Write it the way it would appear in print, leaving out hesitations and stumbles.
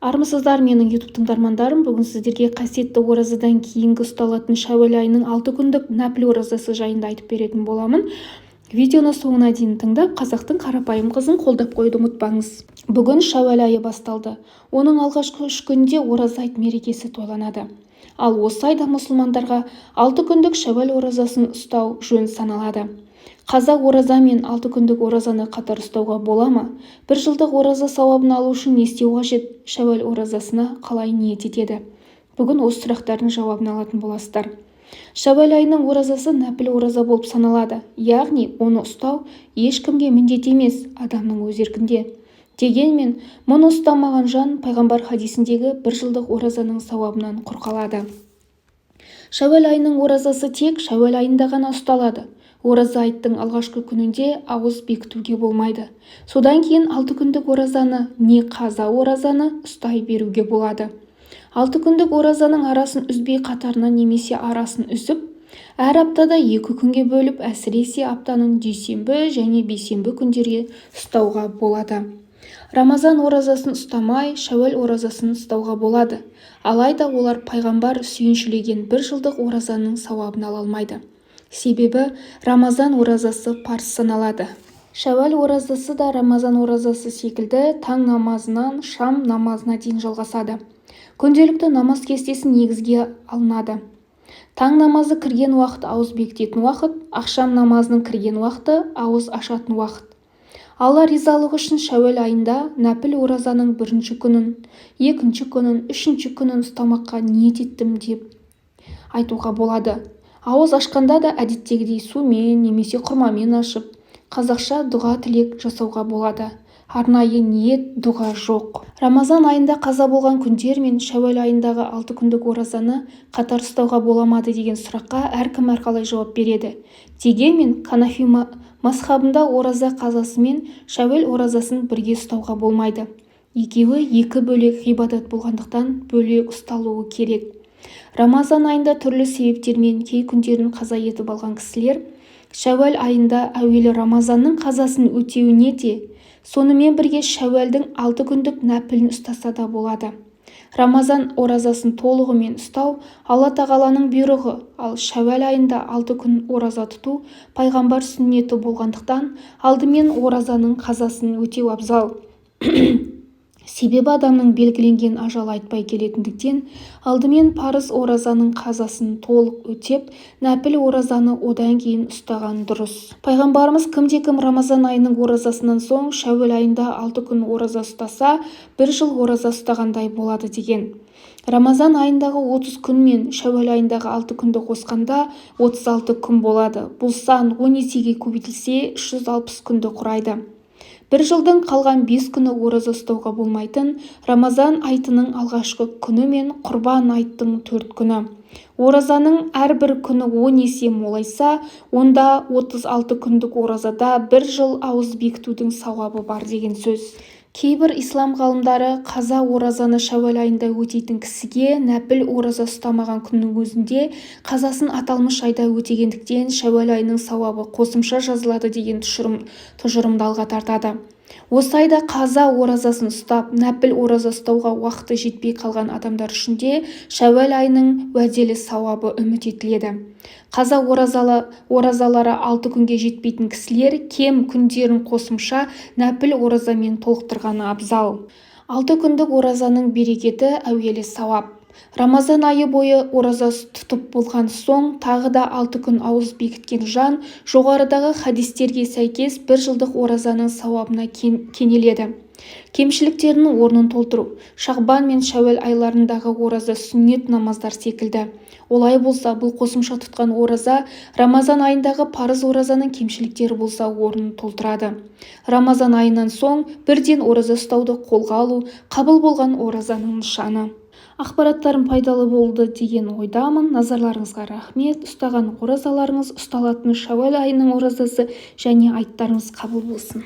Армысыздар менің YouTube тыңдармандарым. Бүгін сіздерге қасиетті оразадан кейінгі ұсталатын шәуәл айының 6 күндік нәпіл оразасы жайында айтып беретін боламын. Видеоны соңына дейін тыңдап, қазақтың қарапайым қызын қолдап қоюды ұмытпаңыз. Бүгін шәуәл айы басталды. Оның алғашқы 3 күнде ораза айт мерекесі тойланады. Ал осы айда мұсылмандарға 6 күндік шәуәл оразасын ұстау жөн саналады. Қаза ораза мен 6 күндік оразаны қатар ұстауға бола ма? Бір жылдық ораза сауабын алу үшін не істеу қажет? Шәуәл оразасына қалай ниет етеді? Бүгін осы сұрақтардың жауабын алатын боласыздар. Шәуәл айының оразасы нәпіл ораза болып саналады. Яғни оны ұстау ешкімге міндет емес, адамның өз еркінде. Дегенмен, мұны ұстамаған жан пайғамбар хадисіндегі бір жылдық оразаның сауабынан құр қалады. Шәуәл айының оразасы тек шәуәл айында ғана ұсталады. Ораза айттың алғашқы күнінде ауыз бекітуге болмайды. Содан кейін 6 күндік оразаны не қаза оразаны ұстай беруге болады. 6 күндік оразаның арасын үзбей қатарынан немесе арасын үзіп, әр аптада 2 күнге бөліп, әсіресе аптаның дүйсенбі және бейсенбі күндерге ұстауға болады. Рамазан оразасын ұстамай, шәуәл оразасын ұстауға болады. Алайда олар пайғамбар сүйіншілеген бір жылдық оразаның сауабын ала алмайды. Себебі Рамазан оразасы парыз саналады. Шәуәл оразасы да Рамазан оразасы секілді таң намазынан шам намазына дейін жалғасады. Күнделікті намаз кестесі негізге алынады. Таң намазы кірген уақыт ауыз бекітетін уақыт, ақшам намазының кірген уақыты ауыз ашатын уақыт. Алла ризалығы үшін шәуәл айында нәпіл оразаның 1-ші күнін, 2-ші күнін, 3-ші күнін ұстамаққа ниет еттім деп айтуға болады. Ауыз ашқанда да әдеттегідей сумен немесе құрмамен ашып, қазақша дұға тілек жасауға болады. Арнайы ниет, дұға жоқ. Рамазан айында қаза болған күндер мен шәуәл айындағы 6 күндік оразаны қатар ұстауға боламады деген сұраққа әркім әрқалай жауап береді. Дегенмен Ханафи мазхабында ораза қазасы мен шәуәл оразасын бірге ұстауға болмайды. Екеуі екі бөлек ғибадат болғандықтан бөлек ұсталуы керек. Рамазан айында түрлі себептермен кей күндерін қаза етіп алған кісілер шәуәл айында әуелі Рамазанның қазасын өтеуіне де, сонымен бірге шәуәлдің 6 күндік нәпілін ұстаса да болады. Рамазан оразасын толығымен ұстау Алла тағаланың бұйрығы, ал шәуәл айында 6 күн ораза тұту пайғамбар сүннеті болғандықтан алдымен оразаның қазасын өтеу абзал. Себебі адамның белгіленген ажалы айтпай келетіндіктен, алдымен парыз оразаның қазасын толық өтеп, нәпіл оразаны одан кейін ұстаған дұрыс. Пайғамбарымыз кімде-кім Рамазан айының оразасынан соң шәуәл айында 6 күн ораза ұстаса, бір жыл ораза ұстағандай болады деген. Рамазан айындағы 30 күн мен шәуәл айындағы 6 күнді қосқанда 36 күн болады. Бұл сан 10 есеге көбейтілсе 360 күнді құрайды. Бір жылдың қалған 5 күні ораза ұстауға болмайтын Рамазан айтының алғашқы күні мен Құрбан айттың 4 күні. Оразаның әрбір күні 10 есе молайса, онда 36 күндік оразада бір жыл ауыз бекітудің сауабы бар деген сөз. Кейбір ислам ғалымдары қаза оразаны шәуәл айында өтейтін кісіге нәпіл ораза ұстамаған күннің өзінде қазасын аталмыш айда өтегендіктен шәуәл айының сауабы қосымша жазылады деген тұжырымды алға тартады. Осы айда қаза оразасын ұстап, нәпіл ораза ұстауға уақыты жетпей қалған адамдар үшін де шәуәл айының уәделі сауабы үміт етіледі. Қаза оразалары 6 күнге жетпейтін кісілер кем күндерін қосымша нәпіл оразамен толықтырғаны абзал. 6 күндік оразаның берекеті әуелі сауап. Рамазан айы бойы ораза тұтып болған соң тағы да 6 күн ауыз бекіткен жан жоғарыдағы хадистерге сәйкес бір жылдық оразаның сауабына кенеледі. Кемшіліктерінің орнын толтыру. Шағбан мен шәуәл айларындағы ораза сүннет намаздар секілді. Олай болса, бұл қосымша тұтқан ораза Рамазан айындағы парыз оразаның кемшіліктері болса орнын толтырады. Рамазан айынан соң бірден ораза ұстауды қолға алу қабыл болған оразаның нышаны. Ақпараттарым пайдалы болды деген ойдамын. Назарларыңызға рахмет. Ұстаған оразаларыңыз, ұсталатын шәуәл айының оразасы және айттарыңыз қабыл болсын.